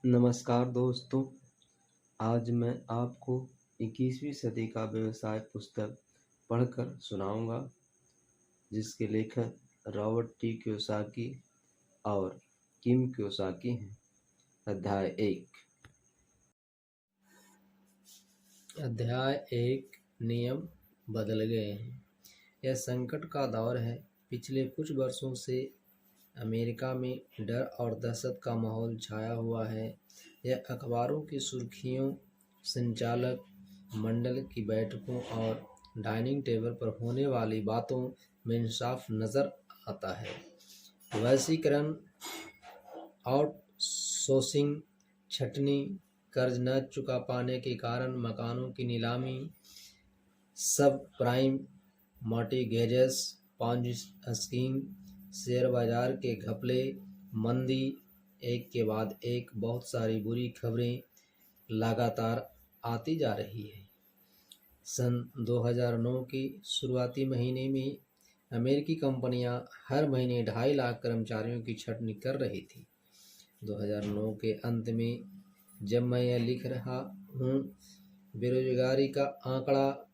नमस्कार दोस्तों। आज मैं आपको 21वीं सदी का व्यवसाय पुस्तक पढ़कर सुनाऊंगा, जिसके लेखक रॉबर्ट टी कियोसाकी और किम कियोसाकी हैं। अध्याय 1। अध्याय 1। नियम बदल गए हैं। यह संकट का दौर है। पिछले कुछ वर्षों से अमेरिका में डर और दहशत का माहौल छाया हुआ है। यह अखबारों की सुर्खियों, संचालक मंडल की बैठकों और डाइनिंग टेबल पर होने वाली बातों में साफ नज़र आता है। वैश्वीकरण, आउटसोर्सिंग, छटनी, कर्ज न चुका पाने के कारण मकानों की नीलामी, सब प्राइम मॉर्टगेजेस, पॉन्जी स्कीम, शेयर बाजार के घपले, मंदी, एक के बाद एक बहुत सारी बुरी खबरें लगातार आती जा रही है। सन 2009 की शुरुआती महीने में अमेरिकी कंपनियां हर महीने 2.5 लाख कर्मचारियों की छटनी कर रही थी। 2009 के अंत में जब मैं यह लिख रहा हूँ, बेरोजगारी का आंकड़ा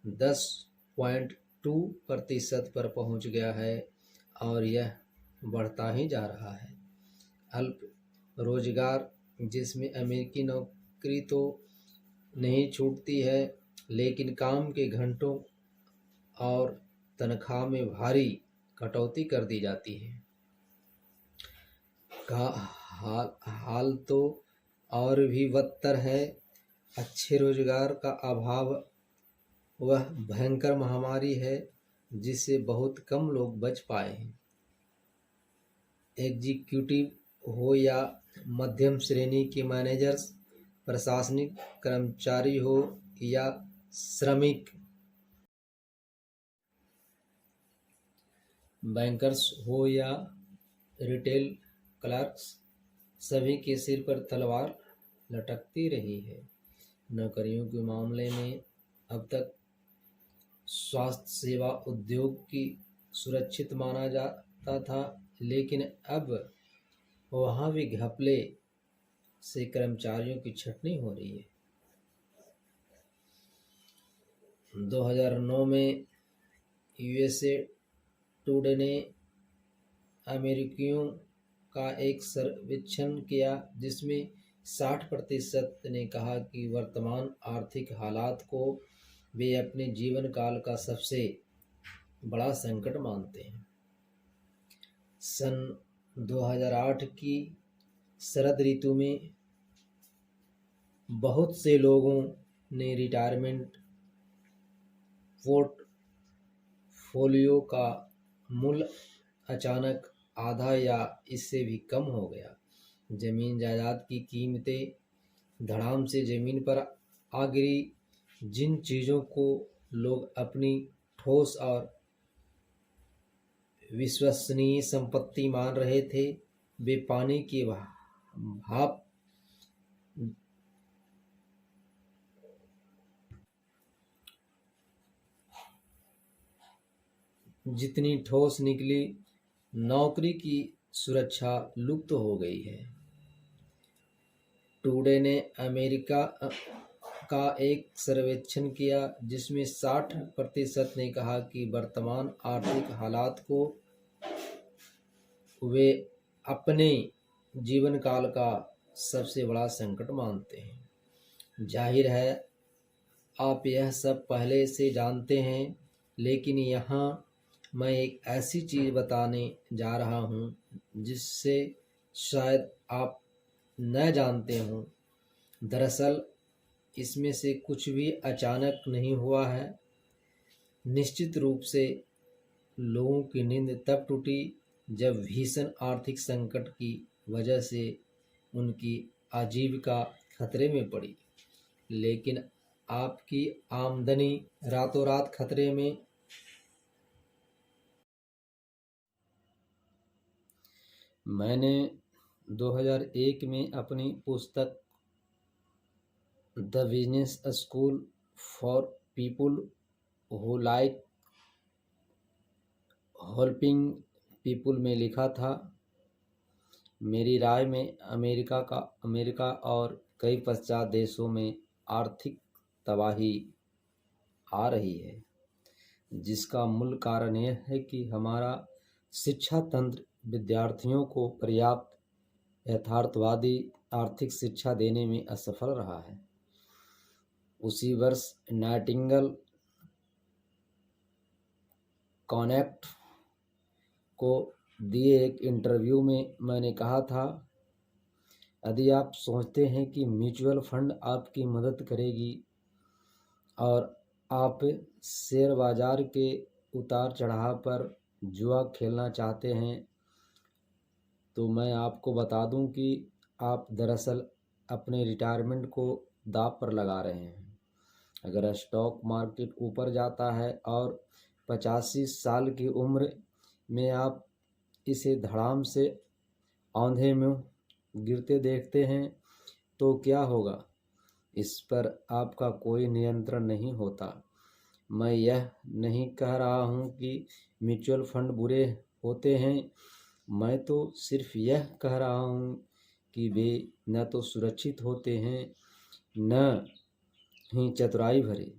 10.2% पर पहुँच गया है और यह बढ़ता ही जा रहा है। अल्प रोजगार, जिसमें अमेरिकी नौकरी तो नहीं छूटती है, लेकिन काम के घंटों और तनख्वाह में भारी कटौती कर दी जाती है। का हाल तो और भी बदतर है। अच्छे रोजगार का अभाव वह भयंकर महामारी है जिससे बहुत कम लोग बच पाए हैं। एग्जीक्यूटिव हो या मध्यम श्रेणी के मैनेजर्स, प्रशासनिक कर्मचारी हो या श्रमिक, बैंकर्स हो या रिटेल क्लर्क्स, सभी के सिर पर तलवार लटकती रही है। नौकरियों के मामले में अब तक स्वास्थ्य सेवा उद्योग की सुरक्षित माना जाता था, लेकिन अब वहाँ भी घपले से कर्मचारियों की छटनी हो रही है। 2009 में यूएसए टुडे ने अमेरिकियों का एक सर्वेक्षण किया, जिसमें 60% ने कहा कि वर्तमान आर्थिक हालात को वे अपने जीवन काल का सबसे बड़ा संकट मानते हैं। सन 2008 की शरद ऋतु में बहुत से लोगों ने रिटायरमेंट पोर्टफोलियो का मूल्य अचानक आधा या इससे भी कम हो गया। जमीन जायदाद की कीमतें धड़ाम से जमीन पर आ गिरी। जिन चीज़ों को लोग अपनी ठोस और विश्वसनीय संपत्ति मान रहे थे, वे पानी की भाप जितनी ठोस निकली। नौकरी की सुरक्षा लुप्त हो गई है। टुडे ने अमेरिका का एक सर्वेक्षण किया, जिसमें 60% ने कहा कि वर्तमान आर्थिक हालात को वे अपने जीवन काल का सबसे बड़ा संकट मानते हैं। जाहिर है आप यह सब पहले से जानते हैं, लेकिन यहाँ मैं एक ऐसी चीज़ बताने जा रहा हूँ जिससे शायद आप न जानते हों। दरअसल इसमें से कुछ भी अचानक नहीं हुआ है। निश्चित रूप से लोगों की नींद तब टूटी जब भीषण आर्थिक संकट की वजह से उनकी आजीविका खतरे में पड़ी। लेकिन आपकी आमदनी रातों रात खतरे में। मैंने 2001 में अपनी पुस्तक the business school for people who like helping people में लिखा था, मेरी राय में अमेरिका और कई पश्चात देशों में आर्थिक तबाही आ रही है, जिसका मूल कारण यह है कि हमारा शिक्षा तंत्र विद्यार्थियों को पर्याप्त यथार्थवादी आर्थिक शिक्षा देने में असफल रहा है। उसी वर्ष नाइटिंगेल कनेक्ट को दिए एक इंटरव्यू में मैंने कहा था, यदि आप सोचते हैं कि म्यूचुअल फंड आपकी मदद करेगी और आप शेयर बाजार के उतार चढ़ाव पर जुआ खेलना चाहते हैं, तो मैं आपको बता दूं कि आप दरअसल अपने रिटायरमेंट को दांव पर लगा रहे हैं। अगर स्टॉक मार्केट ऊपर जाता है और 85 साल की उम्र में आप इसे धड़ाम से औंधे में गिरते देखते हैं तो क्या होगा? इस पर आपका कोई नियंत्रण नहीं होता। मैं यह नहीं कह रहा हूं कि म्यूचुअल फंड बुरे होते हैं, मैं तो सिर्फ यह कह रहा हूं कि वे न तो सुरक्षित होते हैं न ही चतुराई भरे।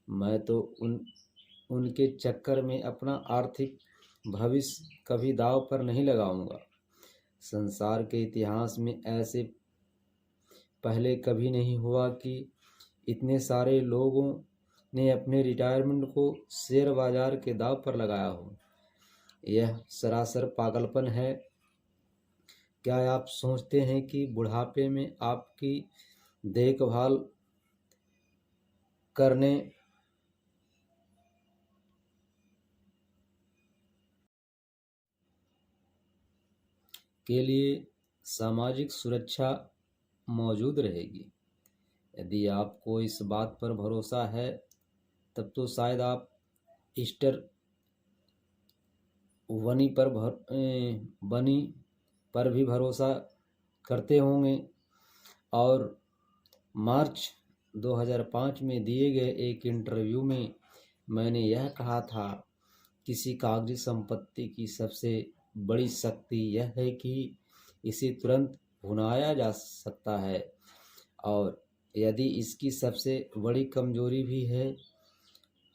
मैं तो उनके चक्कर में अपना आर्थिक भविष्य कभी दांव पर नहीं लगाऊंगा। संसार के इतिहास में ऐसे पहले कभी नहीं हुआ कि इतने सारे लोगों ने अपने रिटायरमेंट को शेयर बाजार के दांव पर लगाया हो। यह सरासर पागलपन है। क्या आप सोचते हैं कि बुढ़ापे में आपकी देखभाल करने के लिए सामाजिक सुरक्षा मौजूद रहेगी? यदि आपको इस बात पर भरोसा है, तब तो शायद आप ईस्टर बनी पर भी भरोसा करते होंगे। और मार्च 2005 में दिए गए एक इंटरव्यू में मैंने यह कहा था, किसी कागजी संपत्ति की सबसे बड़ी शक्ति यह है कि इसे तुरंत भुनाया जा सकता है, और यदि इसकी सबसे बड़ी कमजोरी भी है।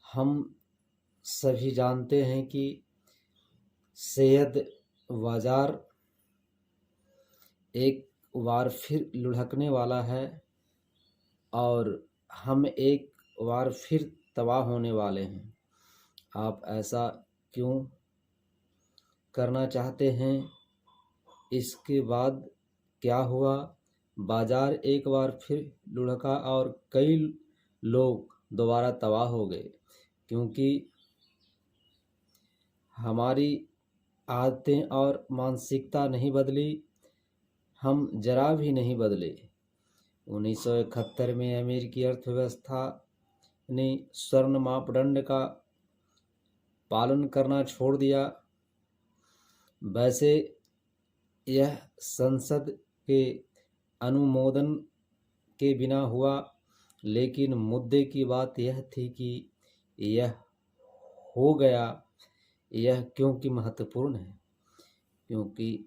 हम सभी जानते हैं कि शेयर बाजार एक बार फिर लुढ़कने वाला है और हम एक बार फिर तबाह होने वाले हैं। आप ऐसा क्यों करना चाहते हैं? इसके बाद क्या हुआ? बाजार एक बार फिर लुढ़का और कई लोग दोबारा तबाह हो गए, क्योंकि हमारी आदतें और मानसिकता नहीं बदली, हम जरा भी नहीं बदले। 1971 में अमेरिकी अर्थव्यवस्था ने स्वर्ण मापदंड का पालन करना छोड़ दिया। वैसे यह संसद के अनुमोदन के बिना हुआ, लेकिन मुद्दे की बात यह थी कि यह हो गया। यह क्योंकि महत्वपूर्ण है, क्योंकि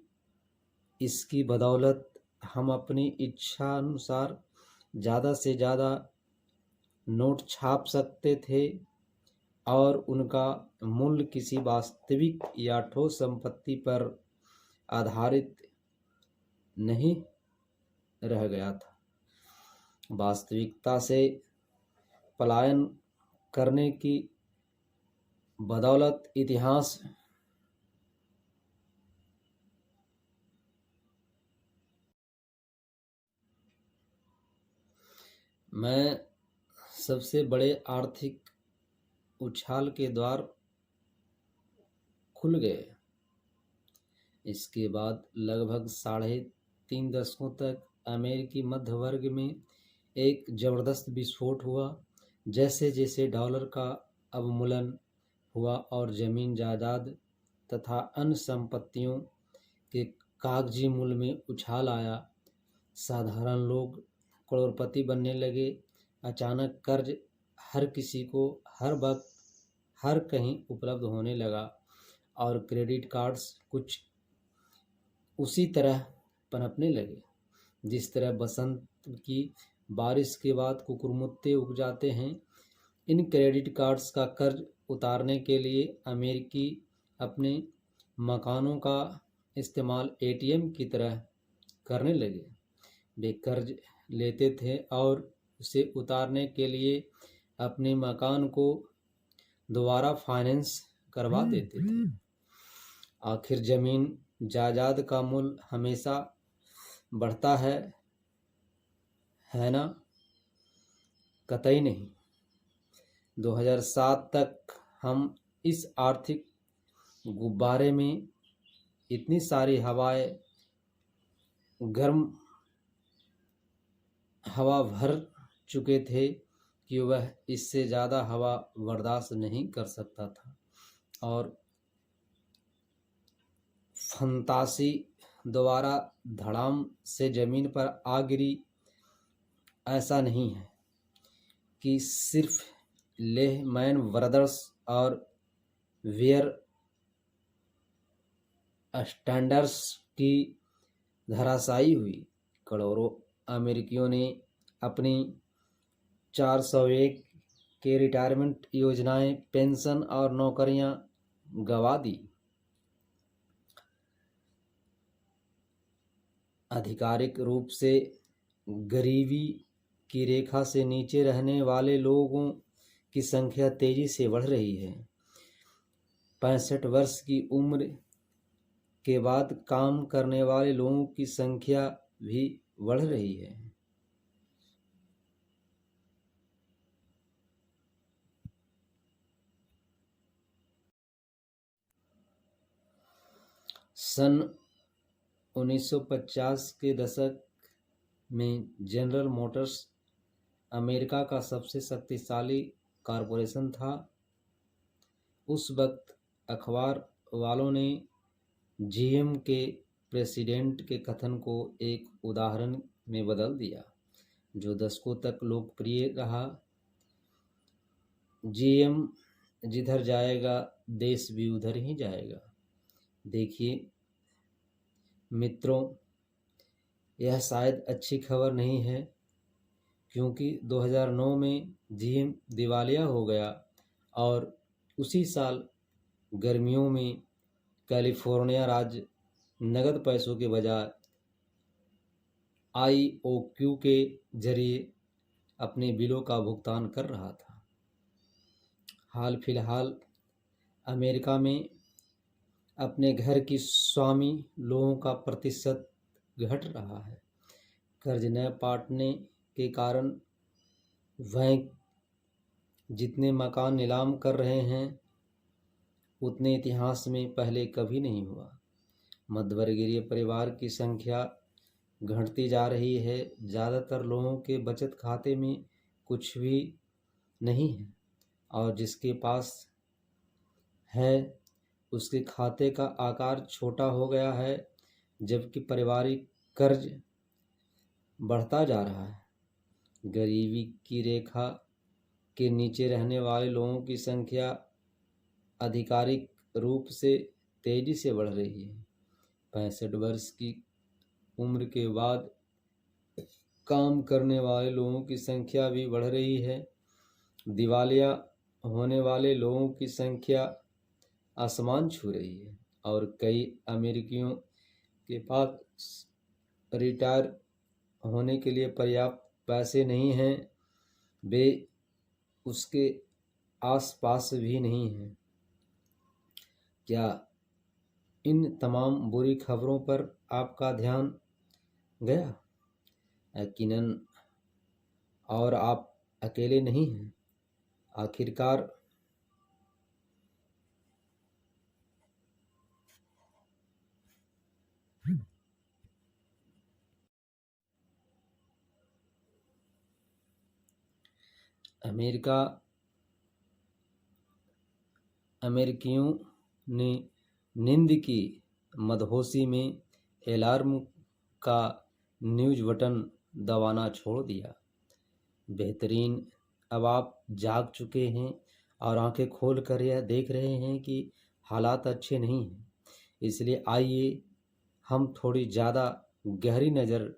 इसकी बदौलत हम अपनी इच्छा अनुसार ज़्यादा से ज़्यादा नोट छाप सकते थे और उनका मूल्य किसी वास्तविक या ठोस संपत्ति पर आधारित नहीं रह गया था। वास्तविकता से पलायन करने की बदौलत इतिहास में सबसे बड़े आर्थिक उछाल के द्वार खुल गए। इसके बाद लगभग 3.5 दशकों तक अमेरिकी मध्य वर्ग में एक ज़बरदस्त विस्फोट हुआ। जैसे जैसे डॉलर का अवमूल्यन हुआ और ज़मीन जायदाद तथा अन्य संपत्तियों के कागजी मूल्य में उछाल आया, साधारण लोग करोड़पति बनने लगे। अचानक कर्ज हर किसी को हर वक्त हर कहीं उपलब्ध होने लगा और क्रेडिट कार्ड्स कुछ उसी तरह पनपने लगे। जिस तरह बसंत की बारिश के बाद कुकुरमुत्ते उग जाते हैं, इन क्रेडिट कार्ड्स का कर्ज उतारने के लिए अमेरिकी अपने मकानों का इस्तेमाल एटीएम की तरह करने लगे। वे कर्ज लेते थे और उसे उतारने के लिए अपने मकान को दोबारा फाइनेंस करवा देते थे। आखिर जमीन जायदाद का मूल्य हमेशा बढ़ता है ना? कतई नहीं। 2007 तक हम इस आर्थिक गुब्बारे में इतनी सारी गर्म हवा भर चुके थे कि वह इससे ज़्यादा हवा बर्दाश्त नहीं कर सकता था, और फंतासी दोबारा धड़ाम से ज़मीन पर आ गिरी। ऐसा नहीं है कि सिर्फ लेहमैन ब्रदर्स और वेयर स्टैंडर्स की धराशायी हुई। करोड़ों अमेरिकियों ने अपनी 401 के रिटायरमेंट योजनाएं, पेंशन और नौकरियां गंवा दी। आधिकारिक रूप से गरीबी की रेखा से नीचे रहने वाले लोगों की संख्या तेजी से बढ़ रही है। 65 वर्ष की उम्र के बाद काम करने वाले लोगों की संख्या भी बढ़ रही है। सन 1950 के दशक में जनरल मोटर्स अमेरिका का सबसे शक्तिशाली कॉरपोरेशन था। उस वक्त अखबार वालों ने जीएम के प्रेसिडेंट के कथन को एक उदाहरण में बदल दिया, जो दशकों तक लोकप्रिय रहा। जीएम जिधर जाएगा, देश भी उधर ही जाएगा। देखिए मित्रों, यह शायद अच्छी खबर नहीं है, क्योंकि 2009 में जीएम दिवालिया हो गया और उसी साल गर्मियों में कैलिफोर्निया राज्य नगद पैसों के बजाय IOQ के जरिए अपने बिलों का भुगतान कर रहा था। हाल फिलहाल अमेरिका में अपने घर की स्वामी लोगों का प्रतिशत घट रहा है। कर्ज न पाटने के कारण बैंक जितने मकान नीलाम कर रहे हैं, उतने इतिहास में पहले कभी नहीं हुआ। मध्यवर्गीय परिवार की संख्या घटती जा रही है। ज़्यादातर लोगों के बचत खाते में कुछ भी नहीं है, और जिसके पास है उसके खाते का आकार छोटा हो गया है, जबकि पारिवारिक कर्ज बढ़ता जा रहा है। गरीबी की रेखा के नीचे रहने वाले लोगों की संख्या आधिकारिक रूप से तेजी से बढ़ रही है। 65 वर्ष की उम्र के बाद काम करने वाले लोगों की संख्या भी बढ़ रही है। दिवालिया होने वाले लोगों की संख्या आसमान छू रही है, और कई अमेरिकियों के पास रिटायर होने के लिए पर्याप्त पैसे नहीं हैं। वे उसके आसपास भी नहीं हैं। क्या इन तमाम बुरी खबरों पर आपका ध्यान गया? यकीनन, और आप अकेले नहीं हैं। आखिरकार अमेरिकियों ने नींद की मदहोशी में अलार्म का न्यूज़ बटन दबाना छोड़ दिया। बेहतरीन, अब आप जाग चुके हैं और आंखें खोल कर यह देख रहे हैं कि हालात अच्छे नहीं हैं। इसलिए आइए हम थोड़ी ज़्यादा गहरी नज़र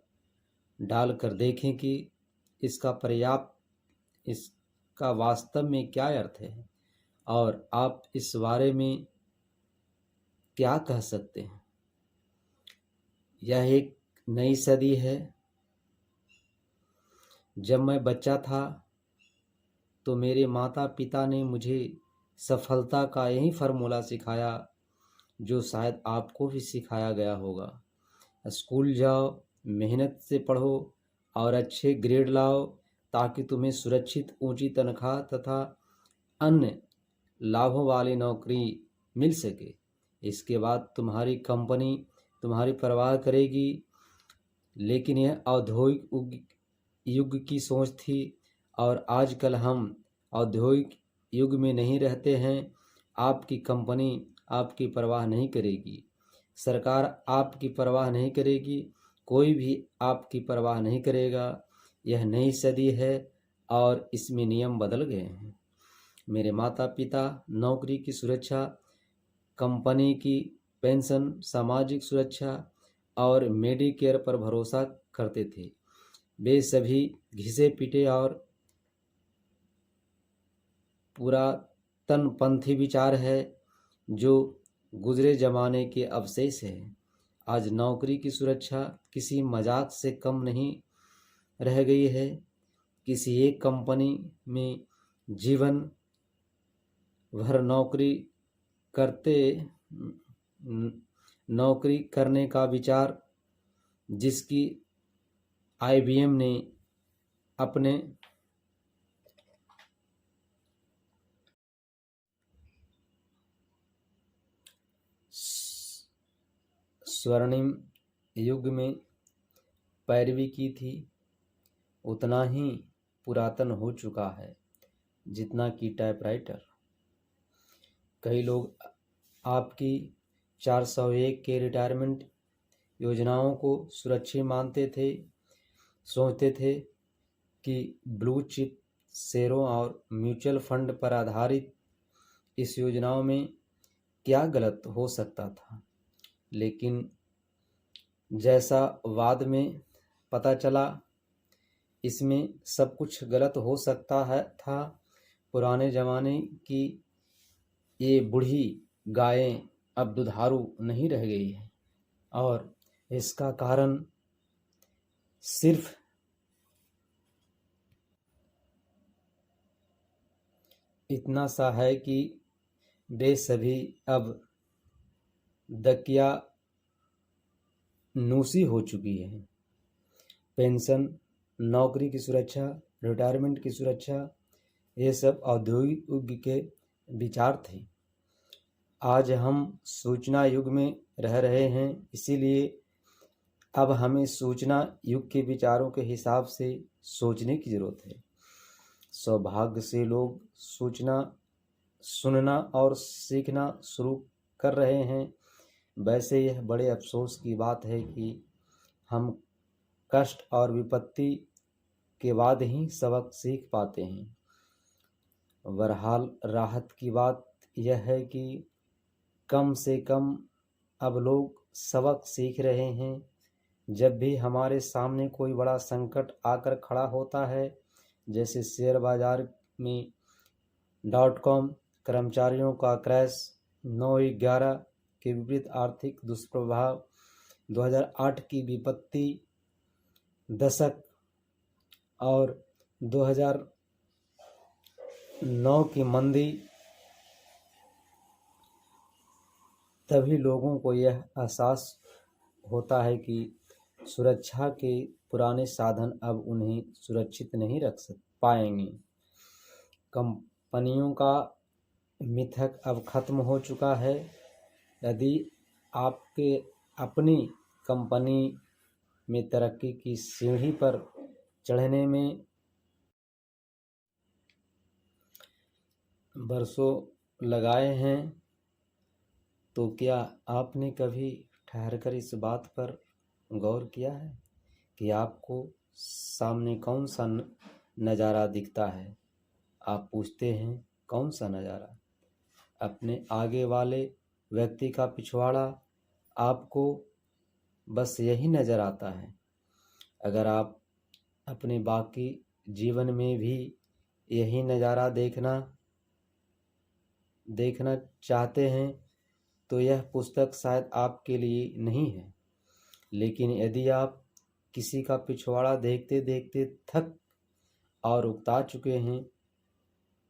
डालकर देखें कि इसका वास्तव में क्या अर्थ है और आप इस बारे में क्या कह सकते हैं। यह एक नई सदी है। जब मैं बच्चा था तो मेरे माता पिता ने मुझे सफलता का यही फार्मूला सिखाया जो शायद आपको भी सिखाया गया होगा। स्कूल जाओ, मेहनत से पढ़ो और अच्छे ग्रेड लाओ ताकि तुम्हें सुरक्षित ऊंची तनख्वाह तथा अन्य लाभों वाली नौकरी मिल सके। इसके बाद तुम्हारी कंपनी तुम्हारी परवाह करेगी। लेकिन यह औद्योगिक युग की सोच थी और आजकल हम औद्योगिक युग में नहीं रहते हैं। आपकी कंपनी आपकी परवाह नहीं करेगी, सरकार आपकी परवाह नहीं करेगी, कोई भी आपकी परवाह नहीं करेगा। यह नई सदी है और इसमें नियम बदल गए हैं। मेरे माता पिता नौकरी की सुरक्षा, कंपनी की पेंशन, सामाजिक सुरक्षा और मेडिकेयर पर भरोसा करते थे। वे सभी घिसे पिटे और पुरातनपंथी विचार है जो गुजरे जमाने के अवशेष है। आज नौकरी की सुरक्षा किसी मजाक से कम नहीं रह गई है। किसी एक कंपनी में जीवन भर नौकरी करने का विचार, जिसकी IBM ने अपने स्वर्णिम युग में पैरवी की थी, उतना ही पुरातन हो चुका है जितना कि टाइपराइटर। कई लोग आपकी 401 के रिटायरमेंट योजनाओं को सुरक्षित मानते थे, सोचते थे कि ब्लू चिप शेयरों और म्यूचुअल फंड पर आधारित इस योजनाओं में क्या गलत हो सकता था। लेकिन जैसा बाद में पता चला, इसमें सब कुछ गलत हो सकता था। पुराने ज़माने की ये बूढ़ी गायें अब दुधारू नहीं रह गई है और इसका कारण सिर्फ इतना सा है कि वे सभी अब दकियानूसी हो चुकी है। पेंशन, नौकरी की सुरक्षा, रिटायरमेंट की सुरक्षा, ये सब औद्योगिक युग के विचार थे। आज हम सूचना युग में रह रहे हैं, इसीलिए अब हमें सूचना युग के विचारों के हिसाब से सोचने की ज़रूरत है। सौभाग्य से लोग सूचना सुनना और सीखना शुरू कर रहे हैं। वैसे यह बड़े अफसोस की बात है कि हम कष्ट और विपत्ति के बाद ही सबक सीख पाते हैं। बहरहाल राहत की बात यह है कि कम से कम अब लोग सबक सीख रहे हैं। जब भी हमारे सामने कोई बड़ा संकट आकर खड़ा होता है, जैसे शेयर बाजार में .com कर्मचारियों का क्रैश, 9/11 के विपरीत आर्थिक दुष्प्रभाव, 2008 की विपत्ति दशक और 2009 की मंदी, तभी लोगों को यह एहसास होता है कि सुरक्षा के पुराने साधन अब उन्हें सुरक्षित नहीं रख पाएंगे। कंपनियों का मिथक अब खत्म हो चुका है। यदि आपके अपनी कंपनी में तरक्की की सीढ़ी पर चढ़ने में बरसों लगाए हैं, तो क्या आपने कभी ठहरकर इस बात पर गौर किया है कि आपको सामने कौन सा नज़ारा दिखता है? आप पूछते हैं, कौन सा नज़ारा? अपने आगे वाले व्यक्ति का पिछवाड़ा आपको बस यही नज़र आता है। अगर आप अपने बाकी जीवन में भी यही नज़ारा देखना चाहते हैं तो यह पुस्तक शायद आपके लिए नहीं है। लेकिन यदि आप किसी का पिछवाड़ा देखते देखते थक और उकता चुके हैं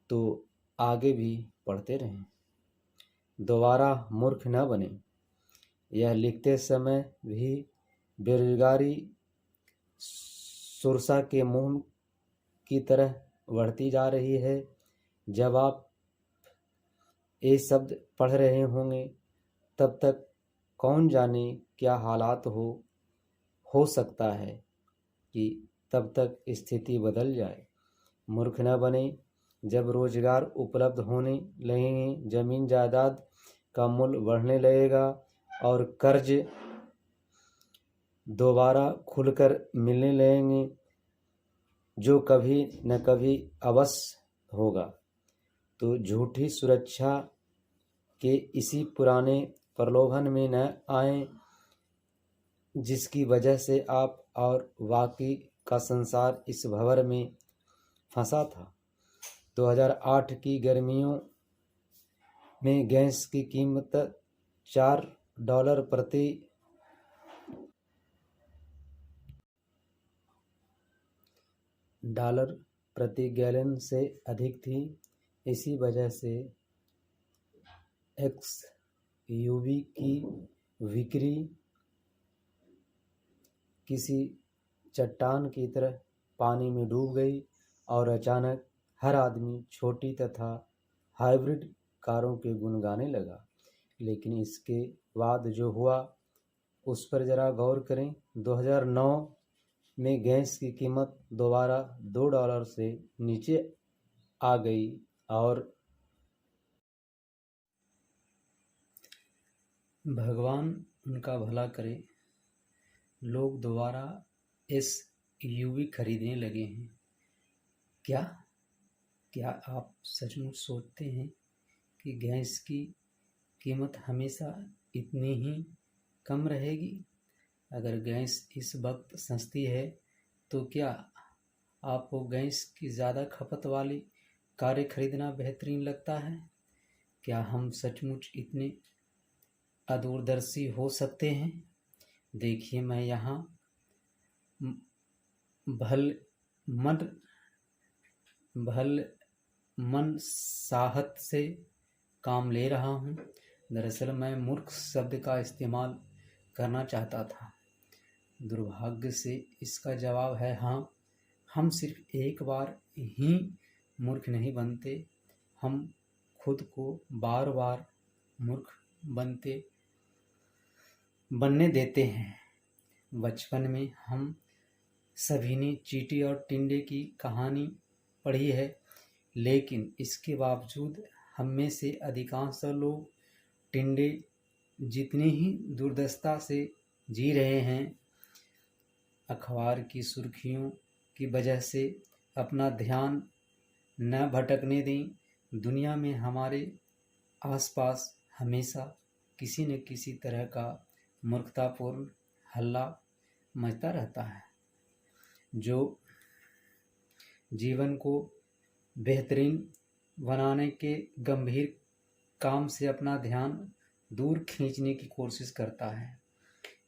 तो आगे भी पढ़ते रहें। दोबारा मूर्ख न बने। यह लिखते समय भी बेरोजगारी सुरसा के मुंह की तरह बढ़ती जा रही है। जब आप ये शब्द पढ़ रहे होंगे तब तक कौन जाने क्या हालात हो सकता है कि तब तक स्थिति बदल जाए। मूर्ख न बने। जब रोजगार उपलब्ध होने लगेंगे, जमीन जायदाद का मूल्य बढ़ने लगेगा और कर्ज दोबारा खुलकर मिलने लगेंगे, जो कभी न कभी अवश्य होगा, तो झूठी सुरक्षा के इसी पुराने प्रलोभन में न आए जिसकी वजह से आप और बाकी का संसार इस भंवर में फंसा था। 2008 की गर्मियों में गैस की कीमत $4 प्रति गैलन से अधिक थी। इसी वजह से एक्सयूवी की बिक्री किसी चट्टान की तरह पानी में डूब गई और अचानक हर आदमी छोटी तथा हाइब्रिड कारों के गुण गाने लगा। लेकिन इसके बाद जो हुआ उस पर ज़रा गौर करें। 2009 में गैस की कीमत दोबारा $2 से नीचे आ गई और भगवान उनका भला करे, लोग दोबारा एसयूवी खरीदने लगे हैं। क्या आप सचमुच सोचते हैं कि गैस की कीमत हमेशा इतनी ही कम रहेगी? अगर गैस इस वक्त सस्ती है तो क्या आपको गैस की ज़्यादा खपत वाली कारें खरीदना बेहतरीन लगता है? क्या हम सचमुच इतने अदूरदर्शी हो सकते हैं? देखिए, मैं यहाँ मन साहत से काम ले रहा हूँ। दरअसल मैं मूर्ख शब्द का इस्तेमाल करना चाहता था। दुर्भाग्य से इसका जवाब है हाँ। हम सिर्फ एक बार ही मूर्ख नहीं बनते, हम खुद को बार बार मूर्ख बनने देते हैं। बचपन में हम सभी ने चींटी और टिंडे की कहानी पढ़ी है, लेकिन इसके बावजूद हम में से अधिकांश लोग टिंडे जितनी ही दुर्दशा से जी रहे हैं। अखबार की सुर्खियों की वजह से अपना ध्यान न भटकने दें। दुनिया में हमारे आसपास हमेशा किसी न किसी तरह का मूर्खतापूर्ण हल्ला मचता रहता है, जो जीवन को बेहतरीन बनाने के गंभीर काम से अपना ध्यान दूर खींचने की कोशिश करता है।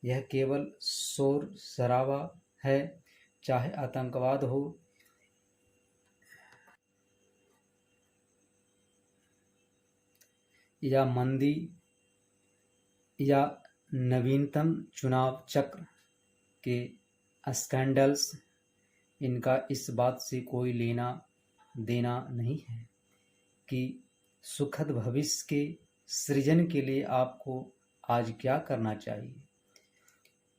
यह केवल शोर शराबा है, चाहे आतंकवाद हो या मंदी या नवीनतम चुनाव चक्र के स्कैंडल्स। इनका इस बात से कोई लेना देना नहीं है कि सुखद भविष्य के सृजन के लिए आपको आज क्या करना चाहिए।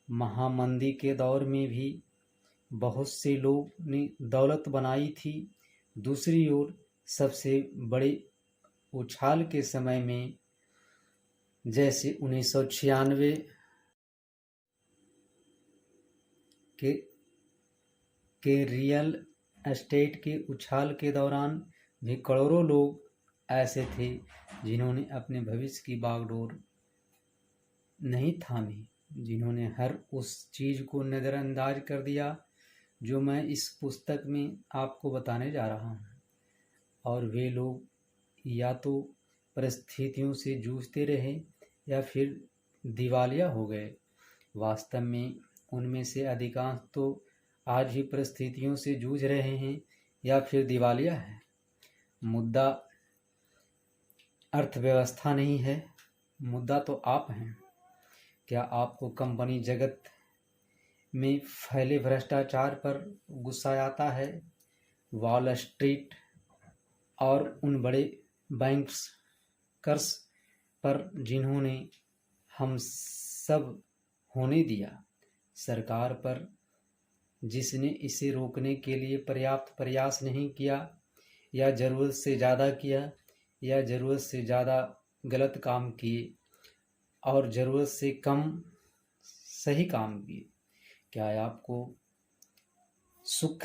महामंदी के दौर में भी बहुत से लोग ने दौलत बनाई थी। दूसरी ओर सबसे बड़े उछाल के समय में, जैसे 1996 के रियल एस्टेट के उछाल के दौरान भी करोड़ों लोग ऐसे थे जिन्होंने अपने भविष्य की बागडोर नहीं थामी। जिन्होंने हर उस चीज़ को नज़रअंदाज कर दिया जो मैं इस पुस्तक में आपको बताने जा रहा हूँ। और वे लोग या तो परिस्थितियों से जूझते रहे या फिर दिवालिया हो गए। वास्तव में उनमें से अधिकांश तो आज भी परिस्थितियों से जूझ रहे हैं या फिर दिवालिया है। मुद्दा अर्थव्यवस्था नहीं है, मुद्दा तो आप हैं। क्या आपको कंपनी जगत में फैले भ्रष्टाचार पर गुस्सा आता है? वॉल स्ट्रीट और उन बड़े बैंकर्स पर जिन्होंने हम सब होने दिया? सरकार पर जिसने इसे रोकने के लिए पर्याप्त प्रयास नहीं किया या ज़रूरत से ज़्यादा किया या ज़रूरत से ज़्यादा गलत काम किए और ज़रूरत से कम सही काम किए? क्या आपको सुख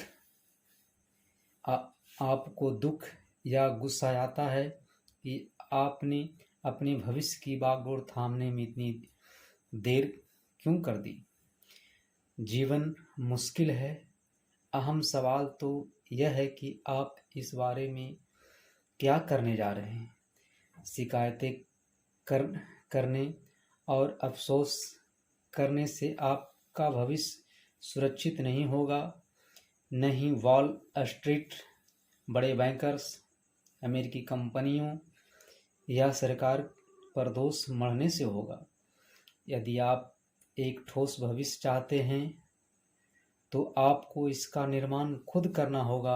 आपको दुख या गुस्सा आता है कि आपने अपने भविष्य की बागडोर थामने में इतनी देर क्यों कर दी? जीवन मुश्किल है। अहम सवाल तो यह है कि आप इस बारे में क्या करने जा रहे हैं। शिकायतें करने और अफसोस करने से आपका भविष्य सुरक्षित नहीं होगा। नहीं वॉल स्ट्रीट, बड़े बैंकर्स, अमेरिकी कंपनियों या सरकार पर दोष मढ़ने से होगा। यदि आप एक ठोस भविष्य चाहते हैं तो आपको इसका निर्माण खुद करना होगा।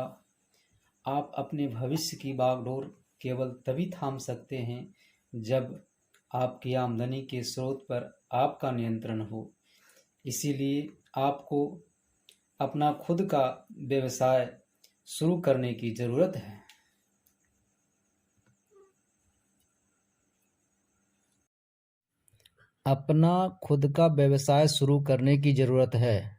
आप अपने भविष्य की बागडोर केवल तभी थाम सकते हैं जब आपकी आमदनी के स्रोत पर आपका नियंत्रण हो। इसीलिए आपको अपना खुद का व्यवसाय शुरू करने की ज़रूरत है। अपना खुद का व्यवसाय शुरू करने की ज़रूरत है।